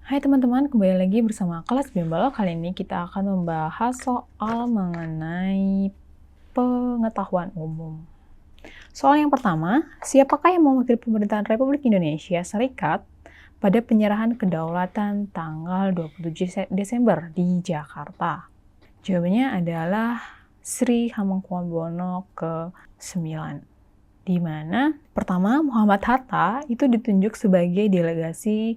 Hai teman-teman, kembali lagi bersama kelas Bimbel. Kali ini kita akan membahas soal mengenai pengetahuan umum. Soal yang pertama, siapakah yang mewakili pemerintahan Republik Indonesia Serikat pada penyerahan kedaulatan tanggal 27 Desember di Jakarta? Jawabannya adalah Sri Hamengkubuwono ke-9. Di mana pertama Muhammad Hatta itu ditunjuk sebagai delegasi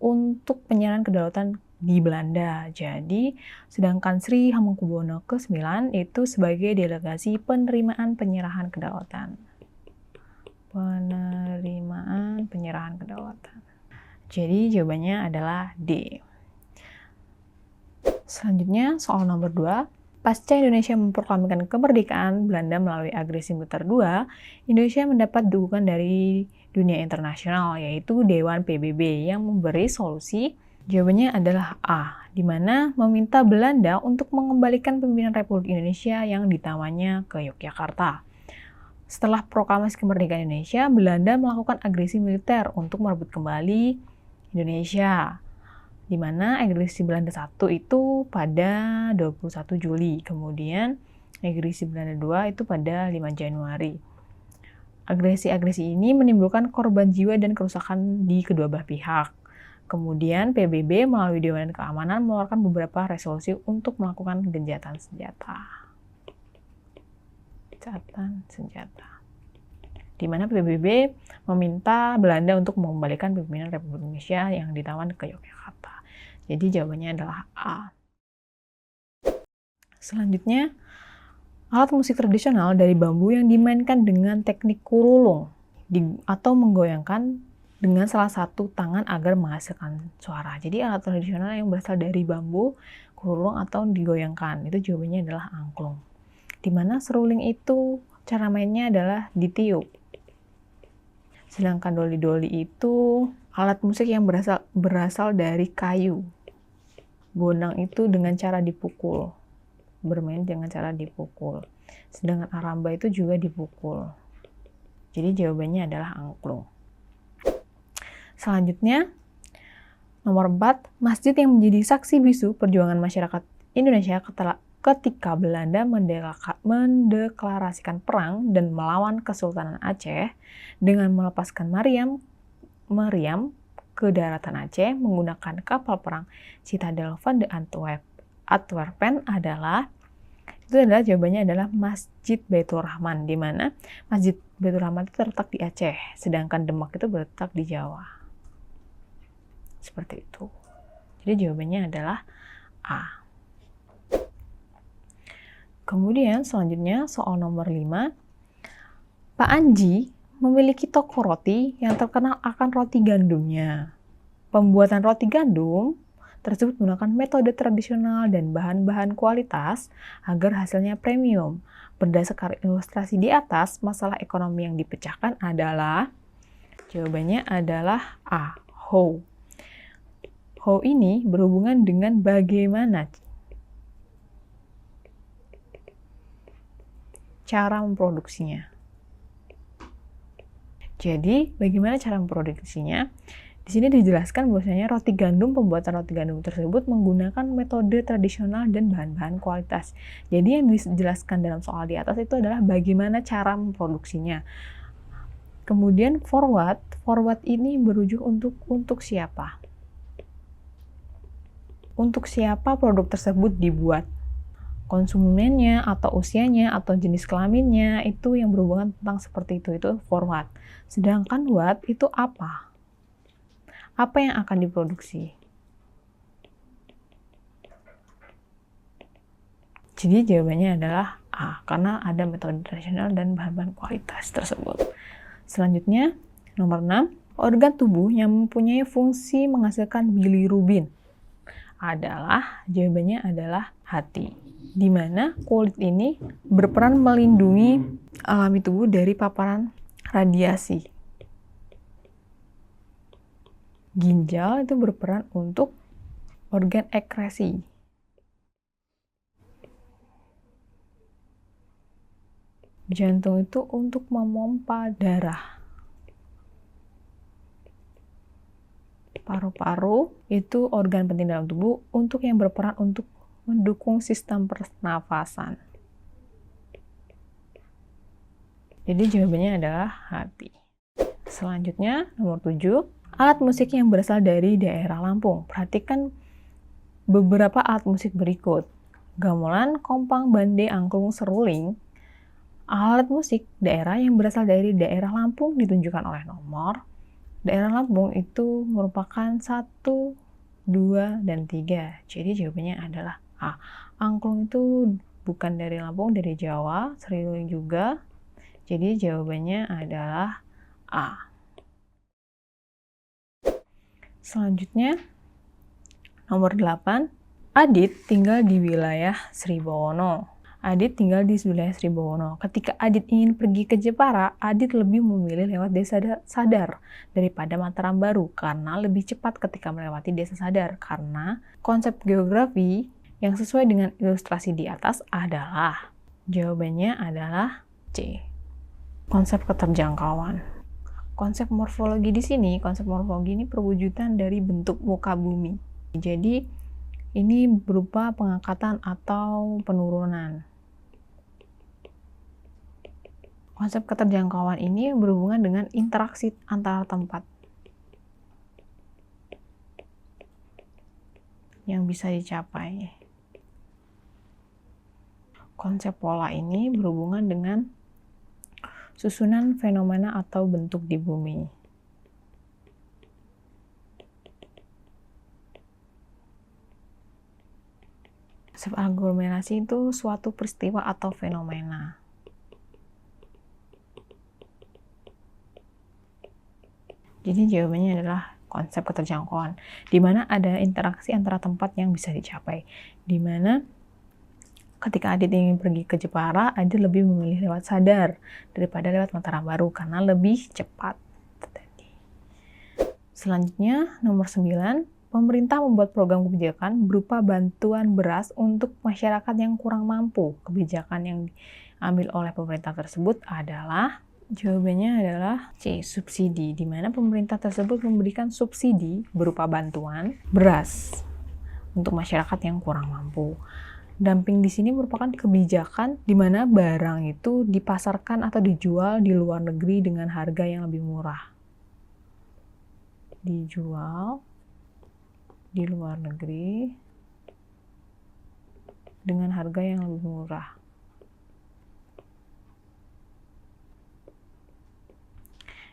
untuk penyerahan kedaulatan di Belanda. Jadi, sedangkan Sri Hamengkubuwono ke-9 itu sebagai delegasi penerimaan penyerahan kedaulatan. Penerimaan penyerahan kedaulatan. Jadi, jawabannya adalah D. Selanjutnya, soal nomor 2. Pasca Indonesia memproklamirkan kemerdekaan Belanda melalui agresi militer 2, Indonesia mendapat dukungan dari dunia internasional, yaitu Dewan PBB yang memberi solusi. Jawabannya adalah A, di mana meminta Belanda untuk mengembalikan pimpinan Republik Indonesia yang ditawanya ke Yogyakarta. Setelah proklamasi kemerdekaan Indonesia, Belanda melakukan agresi militer untuk merebut kembali Indonesia, di mana agresi Belanda 1 itu pada 21 Juli, kemudian agresi Belanda 2 itu pada 5 Januari. Agresi-agresi ini menimbulkan korban jiwa dan kerusakan di kedua belah pihak. Kemudian PBB melalui Dewan Keamanan mengeluarkan beberapa resolusi untuk melakukan gencatan senjata. Gencatan senjata. Di mana PBB meminta Belanda untuk mengembalikan pimpinan Republik Indonesia yang ditawan ke Yogyakarta. Jadi jawabannya adalah A. Selanjutnya, alat musik tradisional dari bambu yang dimainkan dengan teknik kurulung atau menggoyangkan dengan salah satu tangan agar menghasilkan suara. Jadi alat tradisional yang berasal dari bambu, kurulung atau digoyangkan. Itu jawabannya adalah angklung. Di mana seruling itu cara mainnya adalah ditiup. Sedangkan doli-doli itu alat musik yang berasal dari kayu. Bonang itu dengan cara dipukul, bermain dengan cara dipukul. Sedangkan aramba itu juga dipukul. Jadi jawabannya adalah angklung. Selanjutnya, nomor 4, masjid yang menjadi saksi bisu perjuangan masyarakat Indonesia ketika Belanda mendeklarasikan perang dan melawan Kesultanan Aceh dengan melepaskan Meriam ke daratan Aceh menggunakan kapal perang Citadel van de Antwerpen adalah jawabannya adalah Masjid Baitur Rahman, di mana Masjid Baitur Rahman itu terletak di Aceh, sedangkan Demak itu terletak di Jawa. Seperti itu. Jadi jawabannya adalah A. Kemudian selanjutnya soal nomor 5. Pak Anji memiliki toko roti yang terkenal akan roti gandumnya. Pembuatan roti gandum tersebut menggunakan metode tradisional dan bahan-bahan kualitas agar hasilnya premium. Berdasarkan ilustrasi di atas, masalah ekonomi yang dipecahkan adalah, jawabannya adalah A, how. How ini berhubungan dengan bagaimana cara memproduksinya. Jadi, bagaimana cara memproduksinya? Di sini dijelaskan bahwasanya pembuatan roti gandum tersebut menggunakan metode tradisional dan bahan-bahan kualitas. Jadi yang dijelaskan dalam soal di atas itu adalah bagaimana cara memproduksinya. Kemudian forward ini berujuk untuk siapa? Untuk siapa produk tersebut dibuat? Konsumennya atau usianya atau jenis kelaminnya itu yang berhubungan tentang seperti itu forward. Sedangkan what itu apa? Apa yang akan diproduksi? Jadi jawabannya adalah A, karena ada metode tradisional dan bahan-bahan kualitas tersebut. Selanjutnya, nomor 6, organ tubuh yang mempunyai fungsi menghasilkan bilirubin jawabannya adalah hati. Di mana kulit ini berperan melindungi alami tubuh dari paparan radiasi. Ginjal itu berperan untuk organ ekskresi. Jantung itu untuk memompa darah. Paru-paru itu organ penting dalam tubuh untuk yang berperan untuk mendukung sistem pernafasan. Jadi jawabannya adalah hati. Selanjutnya, nomor 7, alat musik yang berasal dari daerah Lampung. Perhatikan beberapa alat musik berikut. Gamelan, kompang, bande, angklung, seruling. Alat musik daerah yang berasal dari daerah Lampung ditunjukkan oleh nomor. Daerah Lampung itu merupakan 1, 2, dan 3. Jadi jawabannya adalah A. Angklung itu bukan dari Lampung, dari Jawa. Seruling juga. Jadi jawabannya adalah A. Selanjutnya, nomor 8. Adit tinggal di wilayah Sribawono. Adit tinggal di wilayah Sribawono. Ketika Adit ingin pergi ke Jepara, Adit lebih memilih lewat Desa Sadar daripada Mataram Baru karena lebih cepat ketika melewati Desa Sadar. Karena konsep geografi yang sesuai dengan ilustrasi di atas adalah, jawabannya adalah C. Konsep keterjangkauan. Konsep morfologi di sini, konsep morfologi ini perwujudan dari bentuk muka bumi. Jadi ini berupa pengangkatan atau penurunan. Konsep keterjangkauan ini berhubungan dengan interaksi antara tempat yang bisa dicapai. Konsep pola ini berhubungan dengan susunan fenomena atau bentuk di bumi. Konsep aglomerasi itu suatu peristiwa atau fenomena. Jadi jawabannya adalah konsep keterjangkauan, di mana ada interaksi antara tempat yang bisa dicapai. Di mana ketika Adit ingin pergi ke Jepara, Adit lebih memilih lewat Sadar daripada lewat Mataram Baru karena lebih cepat. Selanjutnya, nomor 9, pemerintah membuat program kebijakan berupa bantuan beras untuk masyarakat yang kurang mampu. Kebijakan yang diambil oleh pemerintah tersebut adalah, jawabannya adalah C, subsidi, di mana pemerintah tersebut memberikan subsidi berupa bantuan beras untuk masyarakat yang kurang mampu. Dumping di sini merupakan kebijakan di mana barang itu dipasarkan atau dijual di luar negeri dengan harga yang lebih murah. Dijual di luar negeri dengan harga yang lebih murah.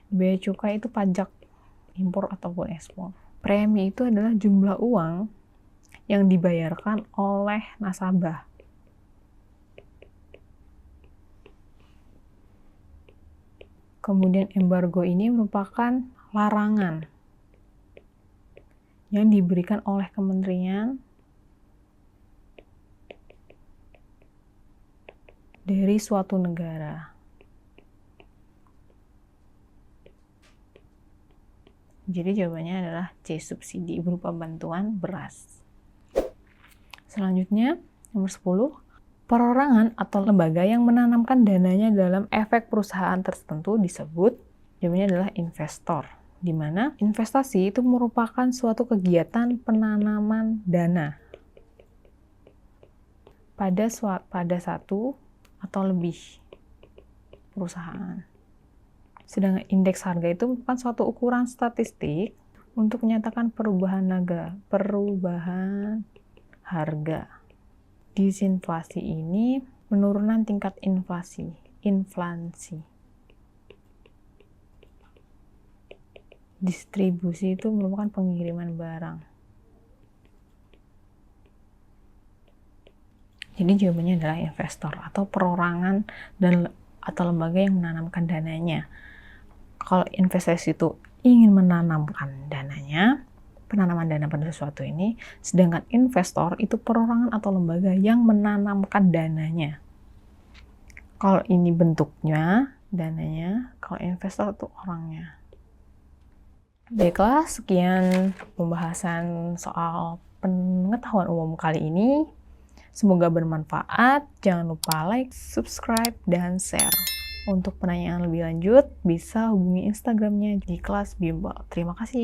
Bea cukai itu pajak impor ataupun ekspor. Premi itu adalah jumlah uang yang dibayarkan oleh nasabah. Kemudian embargo ini merupakan larangan yang diberikan oleh kementerian dari suatu negara. Jadi jawabannya adalah C, subsidi berupa bantuan beras. Selanjutnya, nomor 10, perorangan atau lembaga yang menanamkan dananya dalam efek perusahaan tertentu disebut, jawabannya adalah investor. Di mana investasi itu merupakan suatu kegiatan penanaman dana pada satu atau lebih perusahaan. Sedangkan indeks harga itu merupakan suatu ukuran statistik untuk menyatakan perubahan harga. Disinflasi ini penurunan tingkat inflasi. Distribusi itu merupakan pengiriman barang. Jadi jawabannya adalah investor atau perorangan atau lembaga yang menanamkan dananya. Kalau investasi itu ingin menanamkan dananya, penanaman dana pada sesuatu ini, sedangkan investor itu perorangan atau lembaga yang menanamkan dananya. Kalau ini bentuknya, dananya, kalau investor itu orangnya. Baiklah, sekian pembahasan soal pengetahuan umum kali ini. Semoga bermanfaat. Jangan lupa like, subscribe, dan share. Untuk penanyaan lebih lanjut, bisa hubungi Instagramnya di kelas bimbel. Terima kasih.